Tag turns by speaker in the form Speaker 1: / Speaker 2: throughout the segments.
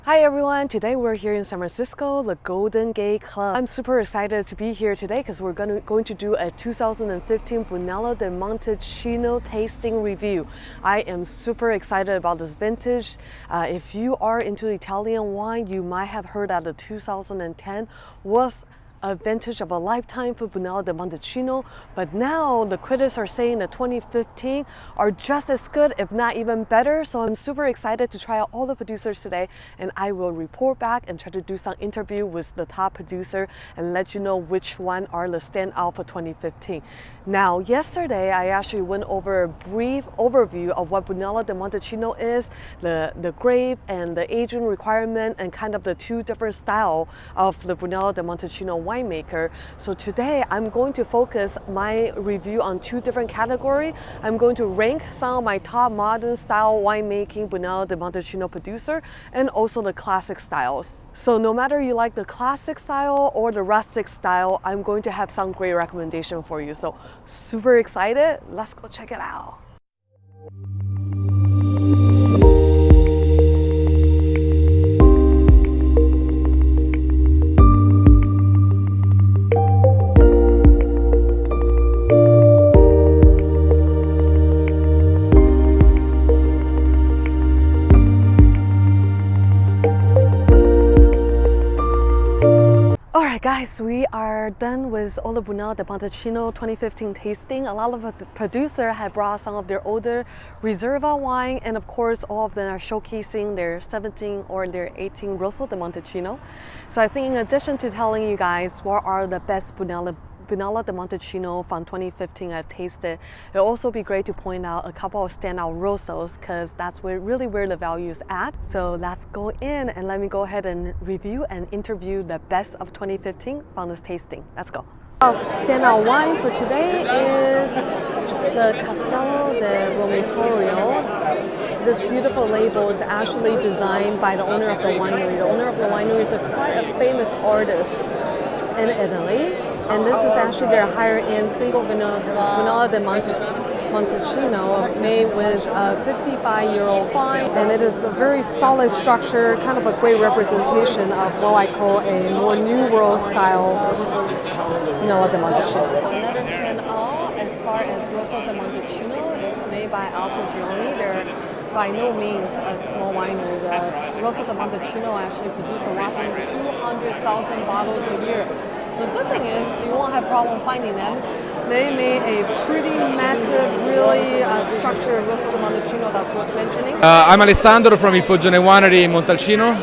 Speaker 1: Hi everyone, today we're here in San Francisco, the Golden Gate Club. I'm super excited to be here today because we're going to do a 2015 Brunello di Montalcino tasting review. I am super excited about this vintage. If you are into Italian wine, you might have heard that the 2010 was a vintage of a lifetime for Brunello di Montalcino, but now the critics are saying the 2015 are just as good, if not even better. So I'm super excited to try out all the producers today, and I will report back and try to do some interview with the top producer and let you know which one are the standout for 2015. Now, yesterday I actually went over a brief overview of what Brunello di Montalcino is, the grape and the aging requirement, and kind of the two different styles of the Brunello di Montalcino winemaker. So today I'm going to focus my review on two different categories. I'm going to rank some of my top modern style winemaking Brunello di Montalcino producer and also the classic style. So no matter you like the classic style or the rustic style, I'm going to have some great recommendation for you. So super excited, let's go check it out. Alright guys, we are done with all the Brunello di Montalcino 2015 tasting. A lot of the producers have brought some of their older Reserva wine, and of course all of them are showcasing their 17 or their 18 Rosso di Montalcino. So I think in addition to telling you guys what are the best Brunello di Montalcino from 2015 I've tasted, it'll also be great to point out a couple of standout Rossos because that's really where the value is at. So let's go in and let me go ahead and review and interview the best of 2015 from this tasting. Let's go. Our standout wine for today is the Castello del Romitorio. This beautiful label is actually designed by the owner of the winery. The owner of the winery is quite a famous artist in Italy. And this is actually their higher-end single Brunello di Montalcino made with a 55-year-old vine. And it is a very solid structure, kind of a great representation of what I call a more New World style Brunello di Montalcino. Another standout as far as Rosso di Montalcino is made by Poggione. They're by no means a small winery. The Rosso di Montalcino actually produce a whopping 200,000 bottles a year. The good thing is you won't have problem finding them. They made a pretty massive, really structured Rosso di Montalcino that's worth mentioning.
Speaker 2: I'm Alessandro from the Poggione winery in Montalcino.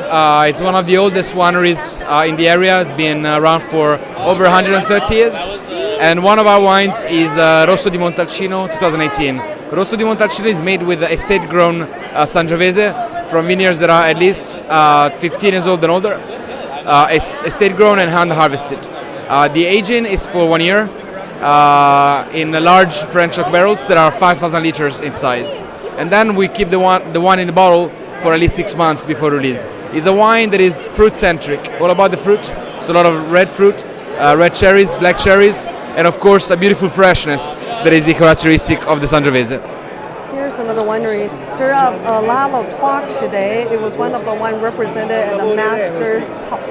Speaker 2: It's one of the oldest wineries in the area. It's been around for over 130 years. And one of our wines is Rosso di Montalcino 2018. Rosso di Montalcino is made with estate-grown Sangiovese from vineyards that are at least 15 years old and older, estate-grown and hand-harvested. The aging is for 1 year in large French oak barrels that are 5,000 liters in size. And then we keep the wine in the bottle for at least 6 months before release. It's a wine that is fruit-centric, all about the fruit. So a lot of red fruit, red cherries, black cherries, and of course a beautiful freshness that is the characteristic of the Sangiovese.
Speaker 1: Here's another winery. Stirred up a lot of talk today. It was one of the wine represented in the master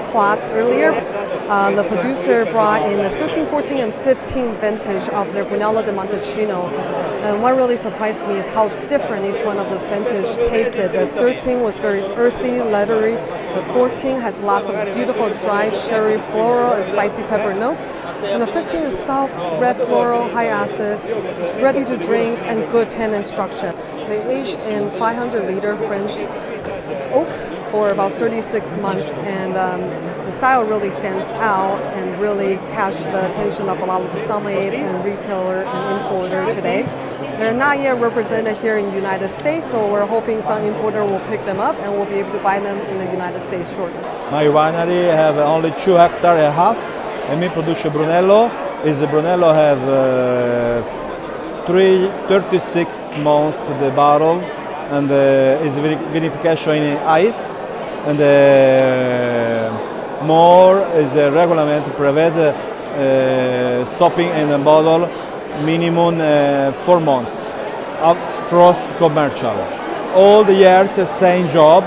Speaker 1: class earlier. The producer brought in the 13, 14, and 15 vintage of their Brunello di Montalcino. And what really surprised me is how different each one of this vintage tasted. The 13 was very earthy, leathery. The 14 has lots of beautiful dry cherry, floral, and spicy pepper notes. And the 15 is soft, red floral, high acid. It's ready to drink and good tannin structure. They aged in 500-liter French oak for about 36 months, and the style really stands out and really catch the attention of a lot of sommelier and retailer and importer today. They're not yet represented here in the United States, so we're hoping some importer will pick them up and we'll be able to buy them in the United States shortly.
Speaker 3: My winery have only 2 hectares and a half, and me produce Brunello. Brunello have 36 months the bottle, and is vinification in ice, and more is a regulament prevent stopping in a bottle minimum 4 months of frost commercial. All the years the same job,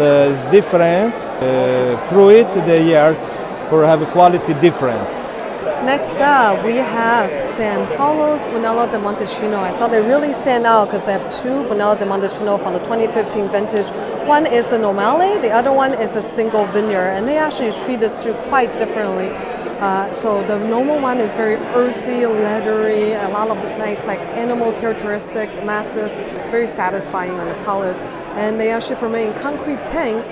Speaker 3: is different. Fruit, the years for have a quality different.
Speaker 1: Next up, we have San Paulo's Brunello de Montalcino. I thought they really stand out because they have two Brunello de Montalcino from the 2015 vintage. One is a Normale, the other one is a single vineyard, and they actually treat this two quite differently. So the normal one is very earthy, leathery, a lot of nice like animal characteristic, massive. It's very satisfying on the palate. And they actually ferment in concrete tank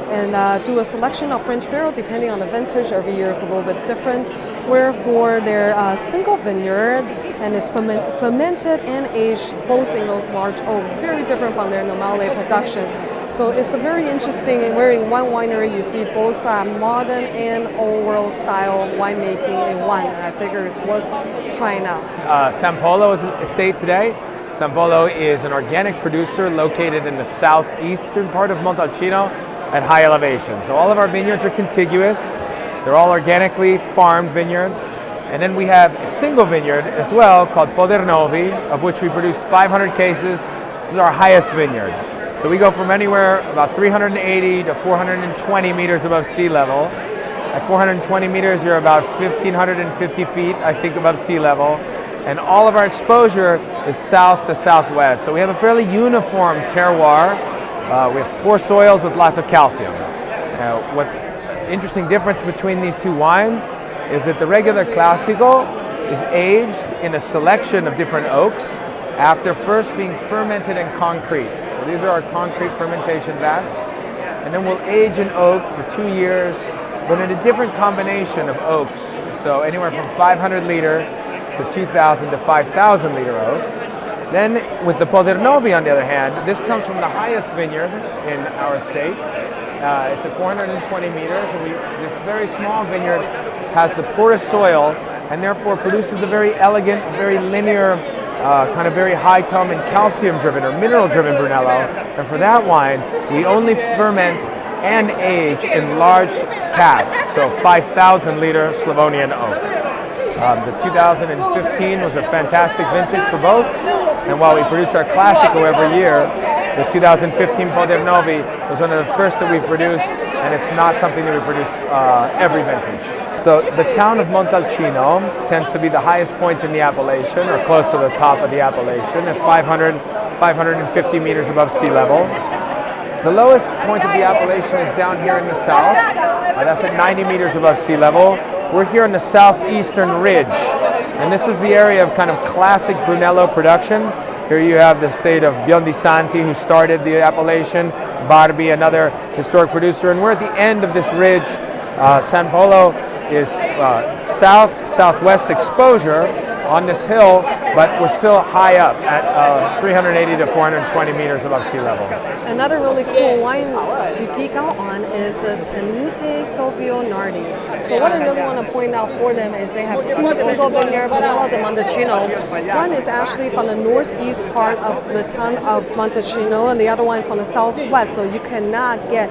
Speaker 1: and do a selection of French barrel depending on the vintage. Every year is a little bit different. Where for their single vineyard, and it's fermented and aged both in those large oak, very different from their Normale production. So it's a very interesting, and where in one winery you see both modern and old world style winemaking in one. And I figure it's worth trying out.
Speaker 4: San Polo is an estate today. San Polo is an organic producer located in the southeastern part of Montalcino at high elevation. So all of our vineyards are contiguous. They're all organically farmed vineyards. And then we have a single vineyard as well called Podernovi, of which we produced 500 cases. This is our highest vineyard. So we go from anywhere about 380 to 420 meters above sea level. At 420 meters, you're about 1,550 feet, I think, above sea level. And all of our exposure is south to southwest. So we have a fairly uniform terroir. We have poor soils with lots of calcium. What interesting difference between these two wines is that the regular Classico is aged in a selection of different oaks after first being fermented in concrete. So these are our concrete fermentation vats. And then we'll age an oak for 2 years, but in a different combination of oaks. So anywhere from 500 liter to 2,000 to 5,000 liter oak. Then with the Podernovi, on the other hand, this comes from the highest vineyard in our estate. It's at 420 meters, and this very small vineyard has the poorest soil and therefore produces a very elegant, very linear, kind of very high tone and calcium-driven or mineral-driven Brunello. And for that wine, we only ferment and age in large casks, so 5,000 liter Slavonian oak. The 2015 was a fantastic vintage for both, and while we produce our Classico every year, the 2015 Podernovi was one of the first that we've produced, and it's not something that we produce every vintage. So the town of Montalcino tends to be the highest point in the appellation, or close to the top of the appellation, at 550 meters above sea level. The lowest point of the appellation is down here in the south. That's at 90 meters above sea level. We're here in the southeastern ridge, and this is the area of kind of classic Brunello production. Here you have the estate of Biondisanti, who started the appellation, Barbi, another historic producer, and we're at the end of this ridge. San Polo is southwest exposure on this hill, but we're still high up at 380 to 420 meters above sea level.
Speaker 1: Another really cool wine to geek out on is the Tenuta Silvio Nardi. So what I really want to point out for them is they have two single vineyard Brunello de Montalcino. One is actually from the northeast part of the town of Montalcino, and the other one is from the southwest. So you cannot get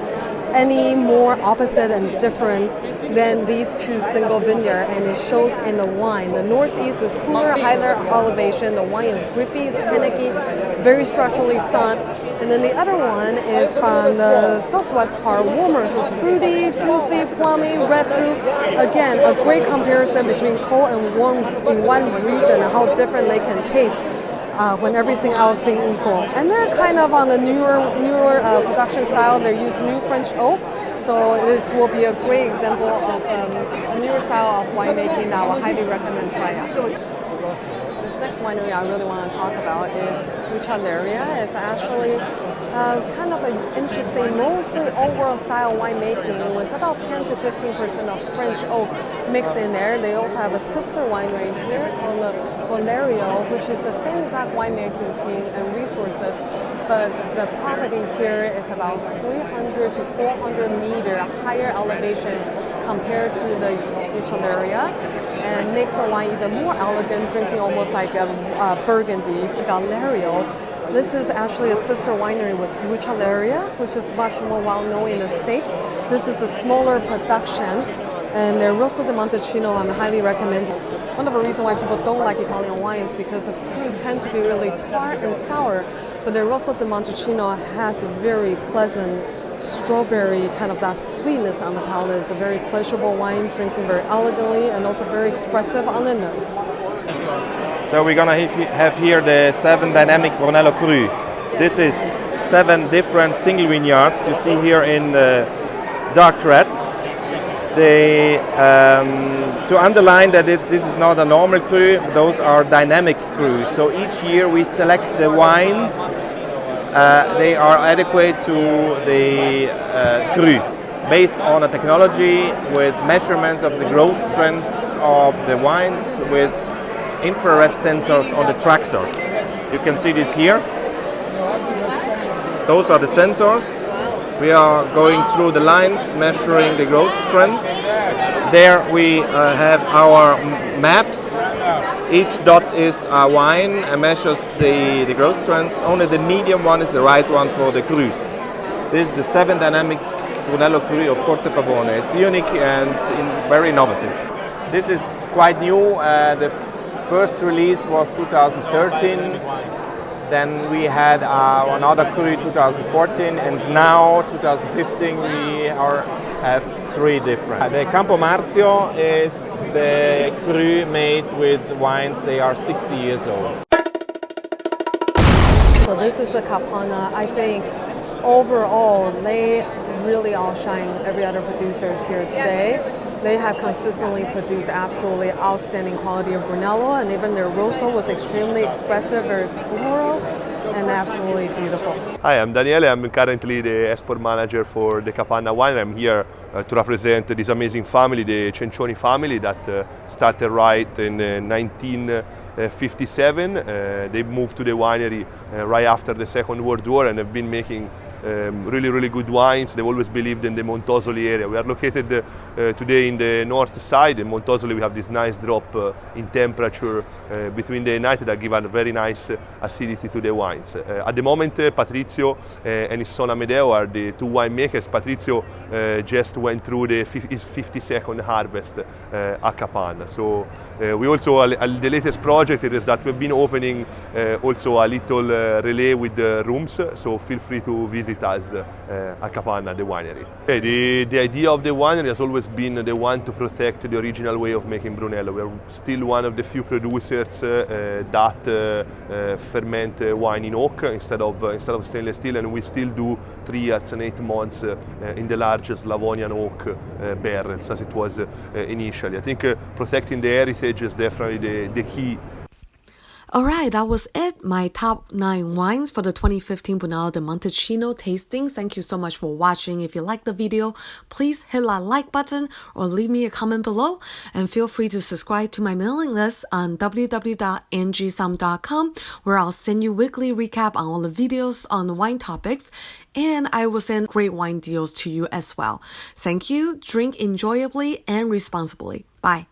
Speaker 1: any more opposite and different than these two single vineyard, and it shows in the wine. The northeast is cooler, higher elevation. The wine is grippy, it's tannicky, very structurally sound. And then the other one is from the southwest part, warmer, so it's fruity, juicy, plummy, red fruit. Again, a great comparison between cold and warm in one region and how different they can taste when everything else being equal. And they're kind of on the newer production style. They use new French oak, so this will be a great example of a newer style of winemaking that I would highly recommend trying out. This next winery I really want to talk about is Wuchaleria. It's actually kind of an interesting, mostly old world style winemaking with about 10 to 15% of French oak mixed in there. They also have a sister winery here called Valerio, which is the same exact winemaking team and resources, but the property here is about 300 to 400 meter higher elevation compared to the Wuchaleria, and makes the wine even more elegant, drinking almost like a Burgundy. Valerio, this is actually a sister winery with Wuchaleria, which is much more well known in the States. This is a smaller production, and their Rosso di Montalcino I'm highly recommending. One of the reasons why people don't like Italian wine is because the fruit tend to be really tart and sour, but the Rosso di Montalcino has a very pleasant strawberry, kind of that sweetness on the palate. It's a very pleasurable wine, drinking very elegantly and also very expressive on the nose.
Speaker 5: So we're gonna have here the 7 dynamic Brunello Cru. This is 7 different single vineyards. You see here in dark red. To underline that this is not a normal cru, those are dynamic crus. So each year we select the wines. They are adequate to the cru, based on a technology with measurements of the growth trends of the wines with infrared sensors on the tractor. You can see this here. Those are the sensors. We are going through the lines, measuring the growth trends. There we have our maps. Each dot is a wine and measures the growth trends. Only the medium one is the right one for the cru. This is the 7 dynamic Brunello Cru of Corte Pavone. It's unique and very innovative. This is quite new. The first release was 2013. Then we had another cru 2014, and now 2015 we have 3 different. The Campo Marzio is the cru made with wines. They are 60 years old.
Speaker 1: So this is the Capanna. I think overall they really outshine every other producers here today. They have consistently produced absolutely outstanding quality of Brunello, and even their Rosso was extremely expressive, very floral, and absolutely beautiful.
Speaker 6: Hi, I'm Daniele. I'm currently the export manager for the Capanna wine. I'm here to represent this amazing family, the Cencioni family, that started right in 1957. They moved to the winery right after the Second World War and have been making really good wines. They've always believed in the Montosoli area. We are located today in the north side. In Montosoli we have this nice drop in temperature between the night that give a very nice acidity to the wines. At the moment Patrizio and his son Amedeo are the 2 winemakers. Patrizio just went through his 52nd harvest at Capanna. So we also, the latest project is that we've been opening also a little relay with rooms, so feel free to visit us at Capanna, the winery. The idea of the winery has always been the one to protect the original way of making Brunello. We're still one of the few producers that ferment wine in oak instead of stainless steel, and we still do 3 years and 8 months in the largest Slavonian oak barrels as it was initially. I think protecting the heritage is definitely the key.
Speaker 1: Alright, that was it. My top 9 wines for the 2015 Brunello de Montalcino tasting. Thank you so much for watching. If you liked the video, please hit that like button or leave me a comment below. And feel free to subscribe to my mailing list on www.angiesum.com, where I'll send you weekly recap on all the videos on the wine topics. And I will send great wine deals to you as well. Thank you. Drink enjoyably and responsibly. Bye.